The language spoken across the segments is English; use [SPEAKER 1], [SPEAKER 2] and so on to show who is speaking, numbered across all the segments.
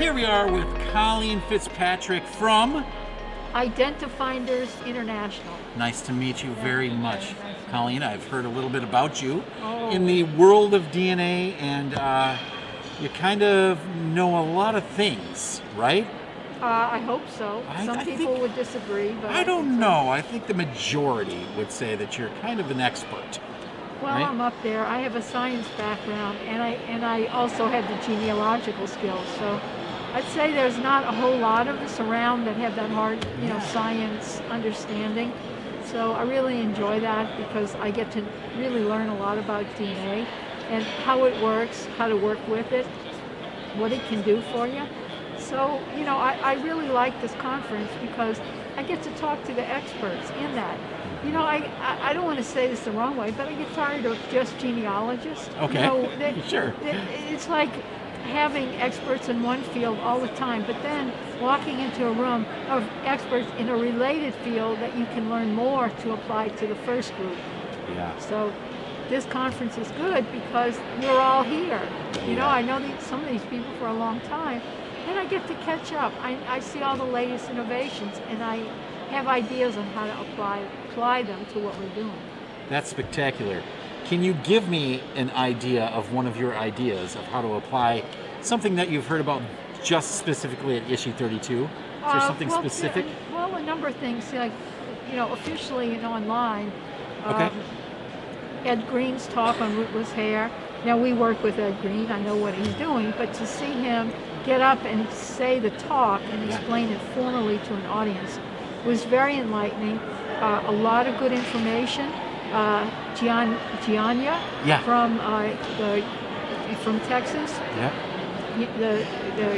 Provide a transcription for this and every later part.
[SPEAKER 1] Here we are with Colleen Fitzpatrick from
[SPEAKER 2] Identifinders International.
[SPEAKER 1] Nice to meet you very much. Colleen, I've heard a little bit about you in the world of DNA, and you kind of know a lot of things, right?
[SPEAKER 2] I hope so. Some people would disagree, but
[SPEAKER 1] I don't know. I think the majority would say that you're kind of an expert.
[SPEAKER 2] Well,
[SPEAKER 1] right?
[SPEAKER 2] I'm up there. I have a science background, and I also have the genealogical skills. So I'd say there's not a whole lot of us around that have that hard, science understanding. So I really enjoy that because I get to really learn a lot about DNA and how it works, how to work with it, what it can do for you. So, I really like this conference because I get to talk to the experts in that. I don't want to say this the wrong way, but I get tired of just genealogists.
[SPEAKER 1] Okay, sure.
[SPEAKER 2] It's like having experts in one field all the time, but then walking into a room of experts in a related field that you can learn more to apply to the first group.
[SPEAKER 1] Yeah.
[SPEAKER 2] So this conference is good because we're all here. I know some of these people for a long time, and I get to catch up. I see all the latest innovations, and I have ideas on how to apply them to what we're doing.
[SPEAKER 1] That's spectacular. Can you give me an idea of one of your ideas of how to apply something that you've heard about just specifically at ISHI 32? Is there something specific?
[SPEAKER 2] Well, a number of things, like, officially and online.
[SPEAKER 1] Okay.
[SPEAKER 2] Ed Green's talk on rootless hair. Now, we work with Ed Green. I know what he's doing, but to see him get up and say the talk and explain it formally to an audience was very enlightening. A lot of good information. Gianna from Texas, the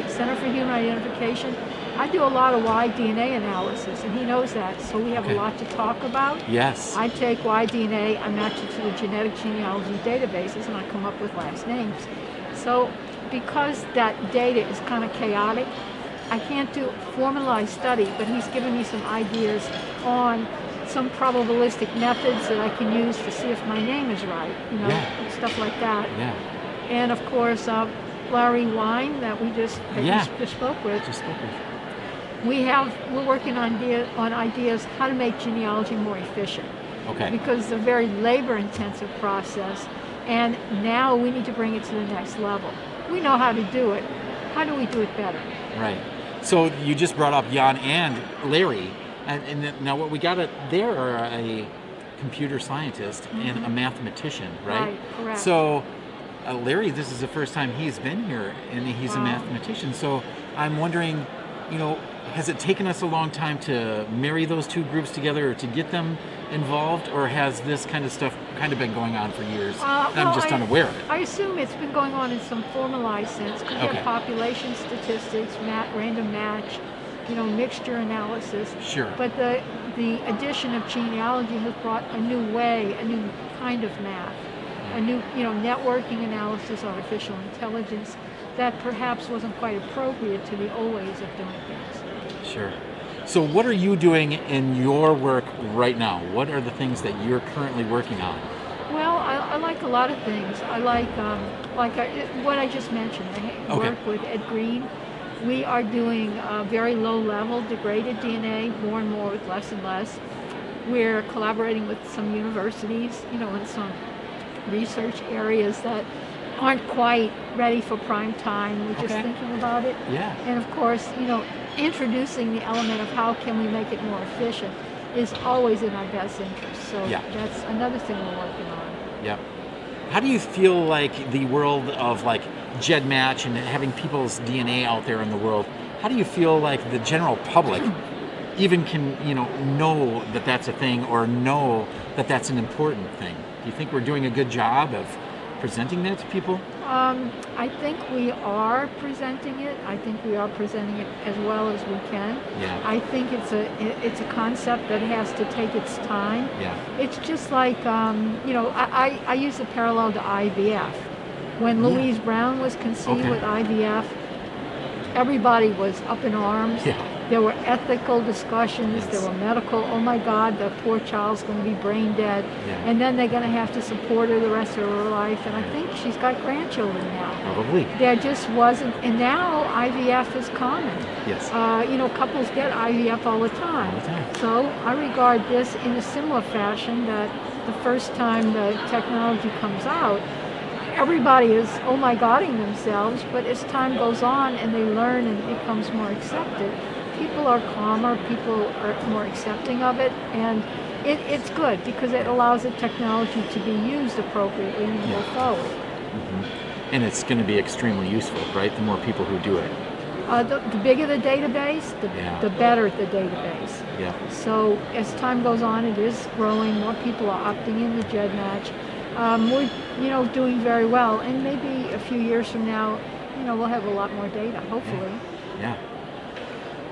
[SPEAKER 2] Center for Human Identification. I do a lot of Y-DNA analysis, and he knows that, so we have a lot to talk about.
[SPEAKER 1] Yes.
[SPEAKER 2] I take Y-DNA, I match it to the genetic genealogy databases, and I come up with last names. So because that data is kind of chaotic, I can't do a formalized study, but he's given me some ideas on some probabilistic methods that I can use to see if my name is right, stuff like that.
[SPEAKER 1] Yeah.
[SPEAKER 2] And of course, Larry Wine that we just spoke with. We're working on ideas how to make genealogy more efficient.
[SPEAKER 1] Okay.
[SPEAKER 2] Because it's a very labor-intensive process, and now we need to bring it to the next level. We know how to do it. How do we do it better?
[SPEAKER 1] Right. So you just brought up Jan and Larry. And now what we got there are a computer scientist and a mathematician, right?
[SPEAKER 2] Right, correct.
[SPEAKER 1] So Larry, this is the first time he's been here, and he's a mathematician. So I'm wondering, has it taken us a long time to marry those two groups together or to get them involved, or has this kind of stuff kind of been going on for years? I'm just unaware of it.
[SPEAKER 2] I assume it's been going on in some formalized sense. Because you have population statistics, random match, mixture analysis.
[SPEAKER 1] Sure.
[SPEAKER 2] But the addition of genealogy has brought a new way, a new kind of math, a new, networking analysis, artificial intelligence, that perhaps wasn't quite appropriate to the old ways of doing things.
[SPEAKER 1] Sure. So what are you doing in your work right now? What are the things that you're currently working on?
[SPEAKER 2] Well, I like a lot of things. I like what I just mentioned. I work with Ed Green. We are doing very low-level degraded DNA, more and more with less and less. We're collaborating with some universities, in some research areas that aren't quite ready for prime time. We're just thinking about it.
[SPEAKER 1] Yeah.
[SPEAKER 2] And of course, introducing the element of how can we make it more efficient is always in our best interest. So that's another thing we're working on.
[SPEAKER 1] Yeah. How do you feel like the world of GEDmatch and having people's DNA out there in the world, how do you feel like the general public even can, know that that's a thing or know that that's an important thing? Do you think we're doing a good job of presenting that to people?
[SPEAKER 2] I think we are presenting it. I think we are presenting it as well as we can.
[SPEAKER 1] Yeah.
[SPEAKER 2] I think it's a concept that has to take its time.
[SPEAKER 1] Yeah.
[SPEAKER 2] It's just like, I use a parallel to IVF. When Louise Brown was conceived with IVF, everybody was up in arms.
[SPEAKER 1] Yeah.
[SPEAKER 2] There were ethical discussions.
[SPEAKER 1] Yes.
[SPEAKER 2] There were medical. Oh my God, the poor child's going to be brain dead,
[SPEAKER 1] Yeah.
[SPEAKER 2] and then they're going to have to support her the rest of her life. And I think she's got grandchildren now.
[SPEAKER 1] Probably.
[SPEAKER 2] There just wasn't, and now IVF is common.
[SPEAKER 1] Yes.
[SPEAKER 2] Couples get IVF all the time.
[SPEAKER 1] All the time.
[SPEAKER 2] So I regard this in a similar fashion, that the first time the technology comes out, everybody is oh my godding themselves, but as time goes on and they learn and it becomes more accepted, people are calmer, people are more accepting of it, and it's good because it allows the technology to be used appropriately and go forward.
[SPEAKER 1] And it's going to be extremely useful, right? The more people who do it.
[SPEAKER 2] The bigger the database, the better the database.
[SPEAKER 1] Yeah.
[SPEAKER 2] So as time goes on, it is growing. More people are opting in the GEDmatch. We're doing very well, and maybe a few years from now, we'll have a lot more data. Hopefully.
[SPEAKER 1] Yeah.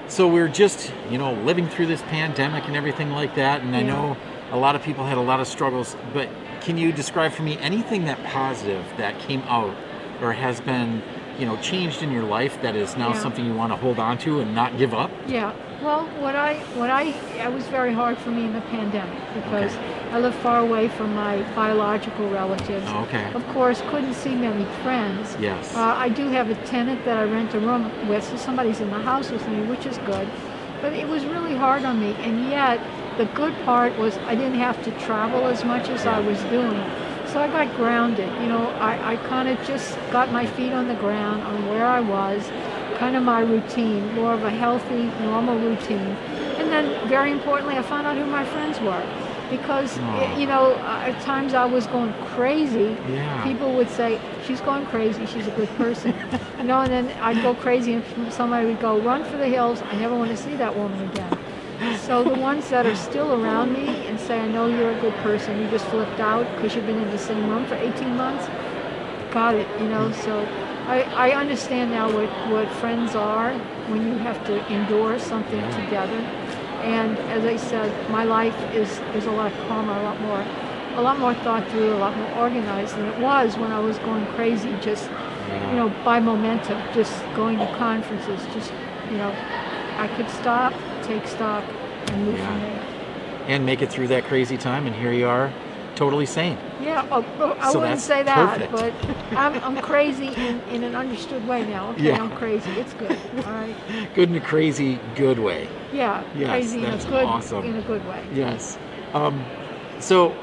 [SPEAKER 1] So we're just living through this pandemic and everything like that, and I know a lot of people had a lot of struggles. But can you describe for me anything that positive that came out or has been changed in your life that is now something you want to hold on to and not give up?
[SPEAKER 2] Yeah. Well, it was very hard for me in the pandemic because I live far away from my biological relatives.
[SPEAKER 1] Okay.
[SPEAKER 2] Of course, couldn't see many friends.
[SPEAKER 1] Yes.
[SPEAKER 2] I do have a tenant that I rent a room with, so somebody's in the house with me, which is good. But it was really hard on me, and yet the good part was I didn't have to travel as much as I was doing. So I got grounded. I kind of just got my feet on the ground on where I was, kind of my routine, more of a healthy, normal routine. And then, very importantly, I found out who my friends were. Because, at times I was going crazy.
[SPEAKER 1] Yeah.
[SPEAKER 2] People would say, she's going crazy, she's a good person. And then I'd go crazy and somebody would go, run for the hills, I never want to see that woman again. So the ones that are still around me and say, I know you're a good person, you just flipped out because you've been in the same room for 18 months, got it, So I understand now what friends are when you have to endure something together. And as I said, my life is a lot calmer, a lot more thought through, a lot more organized than it was when I was going crazy, just by momentum, just going to conferences, I could stop, take stock, and move from there.
[SPEAKER 1] And make it through that crazy time, and here you are, totally sane.
[SPEAKER 2] Yeah, I
[SPEAKER 1] So
[SPEAKER 2] wouldn't
[SPEAKER 1] that's
[SPEAKER 2] say that,
[SPEAKER 1] perfect.
[SPEAKER 2] but I'm crazy in an understood way now. Okay,
[SPEAKER 1] Yeah.
[SPEAKER 2] I'm crazy. It's good. All right.
[SPEAKER 1] Good in a crazy, good way.
[SPEAKER 2] Yeah,
[SPEAKER 1] Yes,
[SPEAKER 2] crazy
[SPEAKER 1] that's
[SPEAKER 2] in a good
[SPEAKER 1] awesome.
[SPEAKER 2] in a good way.
[SPEAKER 1] Yes. So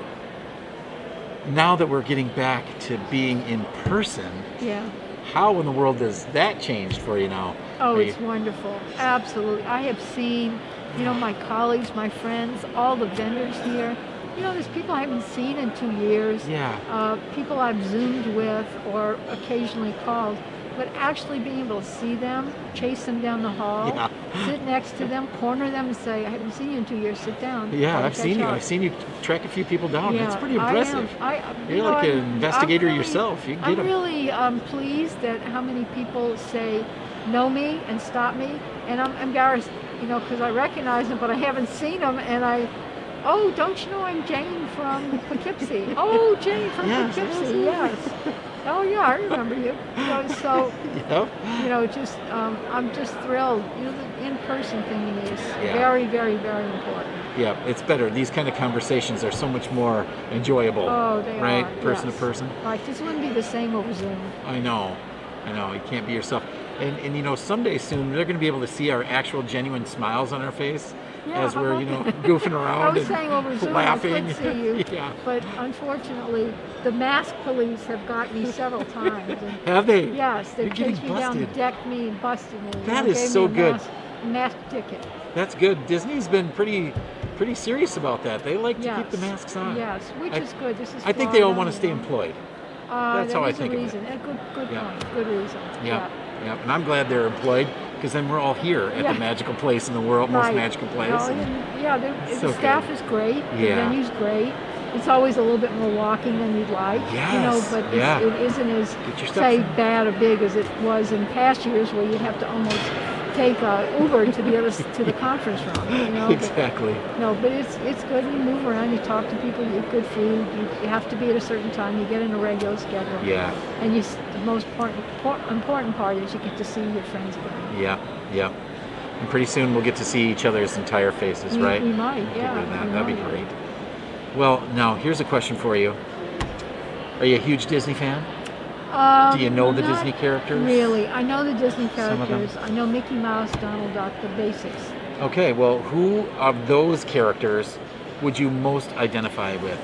[SPEAKER 1] now that we're getting back to being in person,
[SPEAKER 2] Yeah.
[SPEAKER 1] how in the world has that changed for you now?
[SPEAKER 2] Oh,
[SPEAKER 1] Are
[SPEAKER 2] it's wonderful. Absolutely. I have seen, my colleagues, my friends, all the vendors here. There's people I haven't seen in 2 years.
[SPEAKER 1] Yeah.
[SPEAKER 2] People I've Zoomed with or occasionally called. But actually being able to see them, chase them down the hall, sit next to them, corner them and say, I haven't seen you in 2 years, sit down.
[SPEAKER 1] Yeah,
[SPEAKER 2] Have a
[SPEAKER 1] I've seen you.
[SPEAKER 2] catch up."
[SPEAKER 1] I've seen you track a few people down.
[SPEAKER 2] Yeah,
[SPEAKER 1] It's pretty impressive. You're like an investigator yourself. You get
[SPEAKER 2] I'm
[SPEAKER 1] them.
[SPEAKER 2] really pleased at how many people say, know me and stop me. And I'm embarrassed, because I recognize them, but I haven't seen them. And oh, don't you know I'm Jane from Poughkeepsie? Oh, Jane from Poughkeepsie, yes. Oh, yeah, I remember you. So, I'm just thrilled. The in-person thing is very, very, very important.
[SPEAKER 1] Yeah, it's better. These kind of conversations are so much more enjoyable.
[SPEAKER 2] Oh, they
[SPEAKER 1] right?
[SPEAKER 2] are.
[SPEAKER 1] Person
[SPEAKER 2] yes.
[SPEAKER 1] to person.
[SPEAKER 2] Right, this wouldn't be the same over Zoom.
[SPEAKER 1] I know. You can't be yourself. And someday soon they're going to be able to see our actual genuine smiles on our face as we're goofing around.
[SPEAKER 2] I was saying over Zoom,
[SPEAKER 1] laughing.
[SPEAKER 2] I could see you.
[SPEAKER 1] Yeah.
[SPEAKER 2] But unfortunately, the mask police have got me several times. And
[SPEAKER 1] Have they?
[SPEAKER 2] yes, they've
[SPEAKER 1] You're getting
[SPEAKER 2] chased me down,
[SPEAKER 1] busted.
[SPEAKER 2] decked me, and busted me.
[SPEAKER 1] That
[SPEAKER 2] They
[SPEAKER 1] is
[SPEAKER 2] gave
[SPEAKER 1] so
[SPEAKER 2] me a
[SPEAKER 1] good.
[SPEAKER 2] mask ticket.
[SPEAKER 1] That's good. Disney's been pretty serious about that. They like to keep the
[SPEAKER 2] Yes.
[SPEAKER 1] masks on.
[SPEAKER 2] Yes, which is good. This is
[SPEAKER 1] I think they all
[SPEAKER 2] Florida,
[SPEAKER 1] want to stay employed. That's how I think of it.
[SPEAKER 2] A good
[SPEAKER 1] Yeah.
[SPEAKER 2] point. Good reason.
[SPEAKER 1] Yeah. And I'm glad they're employed because then we're all here at the magical place in the world, most
[SPEAKER 2] Right.
[SPEAKER 1] magical place.
[SPEAKER 2] No,
[SPEAKER 1] So
[SPEAKER 2] the staff
[SPEAKER 1] good.
[SPEAKER 2] is great. The
[SPEAKER 1] Yeah.
[SPEAKER 2] venue's great. It's always a little bit more walking than you'd like.
[SPEAKER 1] Yes.
[SPEAKER 2] But
[SPEAKER 1] Yeah.
[SPEAKER 2] it isn't as
[SPEAKER 1] Get your steps
[SPEAKER 2] say
[SPEAKER 1] in.
[SPEAKER 2] bad or big as it was in past years, where you have to almost take Uber to the conference room. But,
[SPEAKER 1] Exactly.
[SPEAKER 2] no, but it's good. You move around, you talk to people, you eat good food. You have to be at a certain time. You get in a regular schedule.
[SPEAKER 1] Yeah.
[SPEAKER 2] And the most important part is you get to see your friends again.
[SPEAKER 1] Yeah. And pretty soon we'll get to see each other's entire faces, right?
[SPEAKER 2] We might,
[SPEAKER 1] Get
[SPEAKER 2] yeah.
[SPEAKER 1] rid of that.
[SPEAKER 2] we
[SPEAKER 1] That'd be
[SPEAKER 2] might.
[SPEAKER 1] great. Well, now here's a question for you. Are you a huge Disney fan? Do you know the
[SPEAKER 2] Not
[SPEAKER 1] Disney characters?
[SPEAKER 2] Really, I know the Disney
[SPEAKER 1] Some of them?
[SPEAKER 2] characters. I know Mickey Mouse, Donald Duck, the basics.
[SPEAKER 1] Okay, well, who of those characters would you most identify with?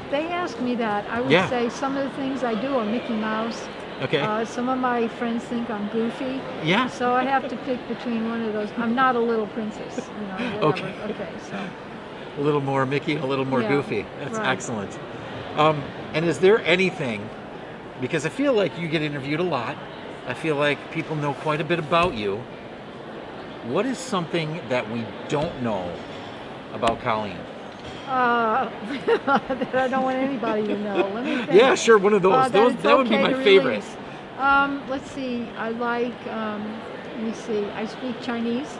[SPEAKER 2] They ask me that. I would
[SPEAKER 1] Yeah.
[SPEAKER 2] say some of the things I do are Mickey Mouse.
[SPEAKER 1] Okay.
[SPEAKER 2] Some of my friends think I'm goofy.
[SPEAKER 1] Yeah.
[SPEAKER 2] So I have to pick between one of those. I'm not a little princess, whatever.
[SPEAKER 1] Okay.
[SPEAKER 2] Okay, so.
[SPEAKER 1] A little more Mickey, a little more
[SPEAKER 2] Yeah,
[SPEAKER 1] Goofy. That's
[SPEAKER 2] right.
[SPEAKER 1] excellent. And is there anything, because I feel like you get interviewed a lot, I feel like people know quite a bit about you. What is something that we don't know about Colleen?
[SPEAKER 2] That I don't want anybody to know. Let me think.
[SPEAKER 1] Yeah, sure, one of those. That would be my favorite.
[SPEAKER 2] Let's see. I like. Let me see. I speak Chinese.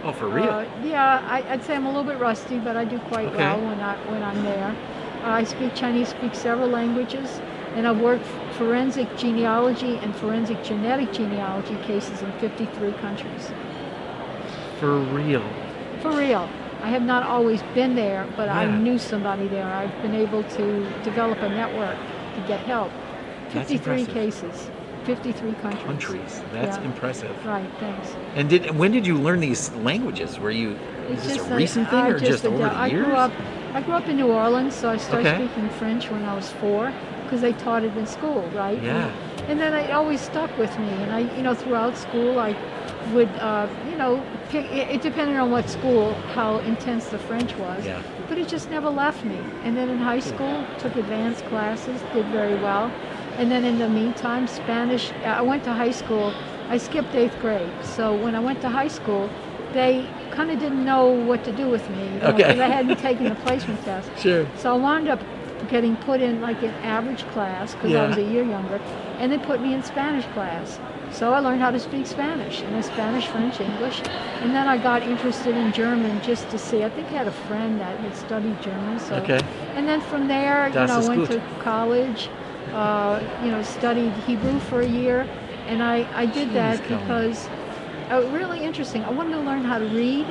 [SPEAKER 1] Oh, for real?
[SPEAKER 2] Yeah, I'd say I'm a little bit rusty, but I do quite
[SPEAKER 1] Okay.
[SPEAKER 2] well when I'm there. I speak Chinese, speak several languages, and I've worked forensic genealogy and forensic genetic genealogy cases in 53 countries.
[SPEAKER 1] For real?
[SPEAKER 2] For real. I have not always been there, but I
[SPEAKER 1] Yeah.
[SPEAKER 2] knew somebody there. I've been able to develop a network to get help.
[SPEAKER 1] That's
[SPEAKER 2] 53
[SPEAKER 1] impressive.
[SPEAKER 2] cases, 53 countries.
[SPEAKER 1] Countries. That's
[SPEAKER 2] Yeah.
[SPEAKER 1] impressive.
[SPEAKER 2] Right, thanks.
[SPEAKER 1] And when did you learn these languages? Is this a
[SPEAKER 2] that
[SPEAKER 1] recent thing or just over the years?
[SPEAKER 2] I grew up in New Orleans, so I started
[SPEAKER 1] Okay.
[SPEAKER 2] speaking French when I was 4 because they taught it in school, right?
[SPEAKER 1] Yeah.
[SPEAKER 2] And then it always stuck with me. And throughout school, I would, pick. It depended on what school, how intense the French was.
[SPEAKER 1] Yeah.
[SPEAKER 2] But it just never left me. And then in high school, took advanced classes, did very well. And then in the meantime, Spanish. I went to high school. I skipped 8th grade. So when I went to high school, they kind of didn't know what to do with me
[SPEAKER 1] Okay.
[SPEAKER 2] because I hadn't taken the placement test.
[SPEAKER 1] Sure.
[SPEAKER 2] So I wound up getting put in like an average class because
[SPEAKER 1] Yeah.
[SPEAKER 2] I was a year younger, and they put me in Spanish class. So I learned how to speak Spanish, and Spanish, French, English, and then I got interested in German just to see. I think I had a friend that had studied German. So.
[SPEAKER 1] Okay.
[SPEAKER 2] And then from there,
[SPEAKER 1] Das
[SPEAKER 2] I
[SPEAKER 1] ist
[SPEAKER 2] went
[SPEAKER 1] gut.
[SPEAKER 2] to college, studied Hebrew for a year, and I did that
[SPEAKER 1] Jeez, Colleen.
[SPEAKER 2] because really interesting. I wanted to learn how to read.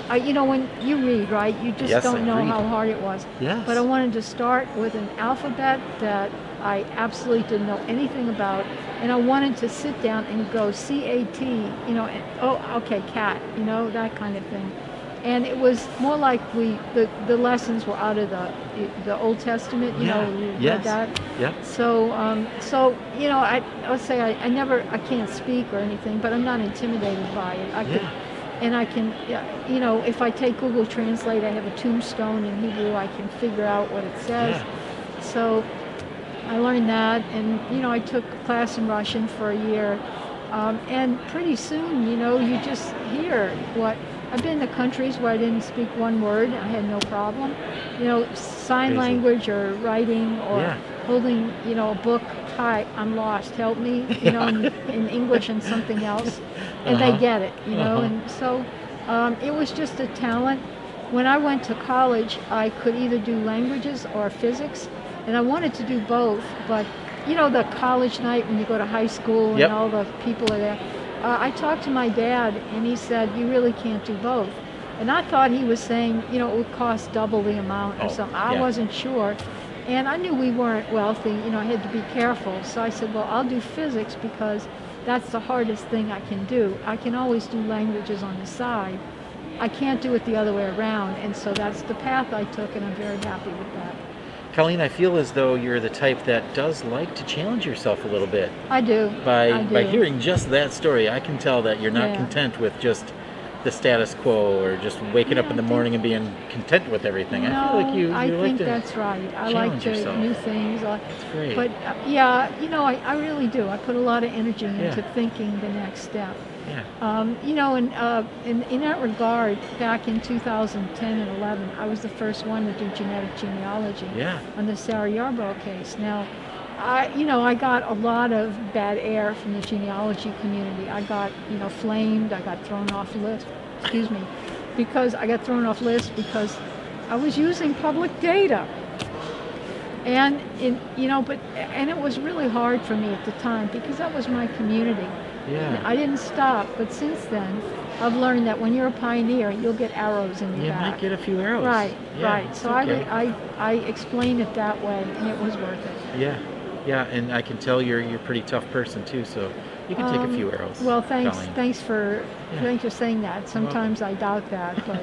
[SPEAKER 2] When you read, right, you just
[SPEAKER 1] Yes,
[SPEAKER 2] don't
[SPEAKER 1] I
[SPEAKER 2] know
[SPEAKER 1] read.
[SPEAKER 2] how hard it was.
[SPEAKER 1] Yes.
[SPEAKER 2] But I wanted to start with an alphabet that I absolutely didn't know anything about, and I wanted to sit down and go CAT, okay, cat, that kind of thing. And it was more like the lessons were out of the Old Testament, we
[SPEAKER 1] Yes.
[SPEAKER 2] read that.
[SPEAKER 1] Yep.
[SPEAKER 2] So I would say I can't speak or anything, but I'm not intimidated by it. I can, if I take Google Translate, I have a tombstone in Hebrew, I can figure out what it says.
[SPEAKER 1] Yeah.
[SPEAKER 2] So I learned that, and I took a class in Russian for a year, and pretty soon, you just hear what. I've been to countries where I didn't speak one word, I had no problem. Sign
[SPEAKER 1] Crazy.
[SPEAKER 2] language or writing or
[SPEAKER 1] Yeah.
[SPEAKER 2] holding, a book. Hi, I'm lost. Help me, in English and something else, and they get it, And so it was just a talent. When I went to college, I could either do languages or physics, and I wanted to do both. But the college night when you go to high school and
[SPEAKER 1] Yep.
[SPEAKER 2] all the people are there. I talked to my dad, and he said, "You really can't do both." And I thought he was saying, it would cost double the amount or something. I
[SPEAKER 1] yeah.
[SPEAKER 2] wasn't sure. And I knew we weren't wealthy, I had to be careful. So I said, well, I'll do physics because that's the hardest thing I can do. I can always do languages on the side. I can't do it the other way around. And so that's the path I took, and I'm very happy with that.
[SPEAKER 1] Colleen, I feel as though you're the type that does like to challenge yourself a little bit.
[SPEAKER 2] I do.
[SPEAKER 1] By
[SPEAKER 2] do.
[SPEAKER 1] hearing just that story, I can tell that you're not
[SPEAKER 2] Yeah.
[SPEAKER 1] content with just the status quo or just waking up in the morning and being content with everything. I feel like you
[SPEAKER 2] I
[SPEAKER 1] like
[SPEAKER 2] think
[SPEAKER 1] to
[SPEAKER 2] that's right. I like
[SPEAKER 1] challenge
[SPEAKER 2] to
[SPEAKER 1] yourself.
[SPEAKER 2] new things.
[SPEAKER 1] That's great.
[SPEAKER 2] But I really do. I put a lot of energy into thinking the next step.
[SPEAKER 1] Yeah.
[SPEAKER 2] In that regard, back in 2010 and 11, I was the first one to do genetic genealogy on the Sarah Yarborough case. Now, I got a lot of bad air from the genealogy community. I got, flamed. I got thrown off lists. Excuse me, because I got thrown off lists because I was using public data. And and it was really hard for me at the time because that was my community.
[SPEAKER 1] Yeah.
[SPEAKER 2] I didn't stop, but since then, I've learned that when you're a pioneer, you'll get arrows in your
[SPEAKER 1] You
[SPEAKER 2] back.
[SPEAKER 1] might get a few arrows.
[SPEAKER 2] Right,
[SPEAKER 1] Yeah,
[SPEAKER 2] right.
[SPEAKER 1] it's
[SPEAKER 2] So
[SPEAKER 1] okay.
[SPEAKER 2] I explained it that way, and it was worth it.
[SPEAKER 1] Yeah, yeah, and I can tell you're a pretty tough person too, so you can take a few arrows.
[SPEAKER 2] Well, thanks,
[SPEAKER 1] Colleen.
[SPEAKER 2] thanks for
[SPEAKER 1] Yeah.
[SPEAKER 2] thanks for saying that.
[SPEAKER 1] You're
[SPEAKER 2] Sometimes I doubt that, but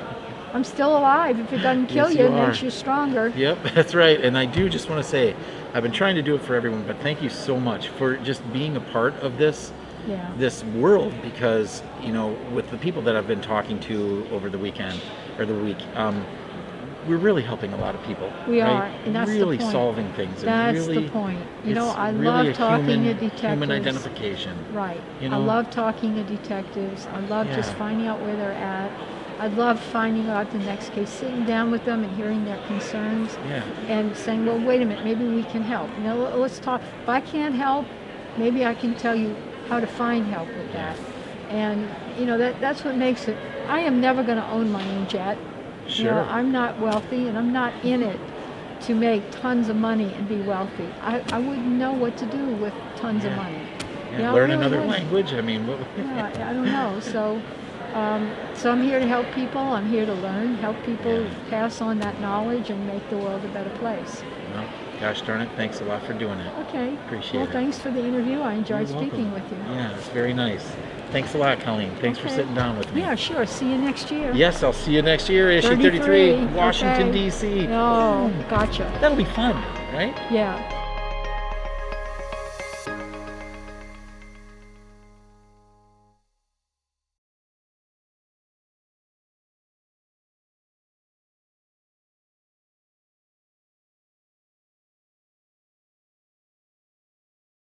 [SPEAKER 2] I'm still alive. If it doesn't kill
[SPEAKER 1] Yes,
[SPEAKER 2] you,
[SPEAKER 1] you
[SPEAKER 2] it makes
[SPEAKER 1] are.
[SPEAKER 2] you stronger.
[SPEAKER 1] Yep, that's right. And I do just want to say, I've been trying to do it for everyone, but thank you so much for just being a part of this
[SPEAKER 2] Yeah.
[SPEAKER 1] world, because with the people that I've been talking to over the weekend or the week, we're really helping a lot of people.
[SPEAKER 2] We
[SPEAKER 1] right?
[SPEAKER 2] are, and that's the
[SPEAKER 1] really
[SPEAKER 2] point.
[SPEAKER 1] solving things. and
[SPEAKER 2] That's
[SPEAKER 1] really,
[SPEAKER 2] the point.
[SPEAKER 1] it's
[SPEAKER 2] I
[SPEAKER 1] really
[SPEAKER 2] love
[SPEAKER 1] a
[SPEAKER 2] talking to
[SPEAKER 1] human
[SPEAKER 2] detectives.
[SPEAKER 1] identification.
[SPEAKER 2] Right.
[SPEAKER 1] You
[SPEAKER 2] I
[SPEAKER 1] know?
[SPEAKER 2] love talking to detectives. I love just
[SPEAKER 1] Yeah.
[SPEAKER 2] finding out where they're at. I love finding out the next case, sitting down with them and hearing their concerns
[SPEAKER 1] Yeah.
[SPEAKER 2] and saying, well, wait a minute, maybe we can help. Let's talk. If I can't help, maybe I can tell you how to find help with that. And, that's what makes it. I am never going to own my own jet.
[SPEAKER 1] Sure.
[SPEAKER 2] I'm not wealthy, and I'm not in it to make tons of money and be wealthy. I wouldn't know what to do with tons of
[SPEAKER 1] Yeah.
[SPEAKER 2] money.
[SPEAKER 1] Yeah,
[SPEAKER 2] I
[SPEAKER 1] learn
[SPEAKER 2] really
[SPEAKER 1] another
[SPEAKER 2] wouldn't.
[SPEAKER 1] language. I mean, what,
[SPEAKER 2] Yeah, I don't know. So I'm here to help people. I'm here to learn, help people
[SPEAKER 1] Yeah.
[SPEAKER 2] pass on that knowledge and make the world a better place.
[SPEAKER 1] well, gosh darn it, thanks a lot for doing it.
[SPEAKER 2] Okay.
[SPEAKER 1] Appreciate
[SPEAKER 2] Well,
[SPEAKER 1] it.
[SPEAKER 2] thanks for the interview. I enjoyed
[SPEAKER 1] You're
[SPEAKER 2] speaking
[SPEAKER 1] welcome.
[SPEAKER 2] with you.
[SPEAKER 1] Yeah, it's very nice. Thanks a lot, Colleen. Thanks for
[SPEAKER 2] Okay.
[SPEAKER 1] sitting down with me.
[SPEAKER 2] Yeah, sure. See you next year.
[SPEAKER 1] Yes, I'll see you next year. Issue 33, Washington,
[SPEAKER 2] okay.
[SPEAKER 1] D.C.
[SPEAKER 2] Oh, gotcha.
[SPEAKER 1] That'll be fun, right?
[SPEAKER 2] Yeah.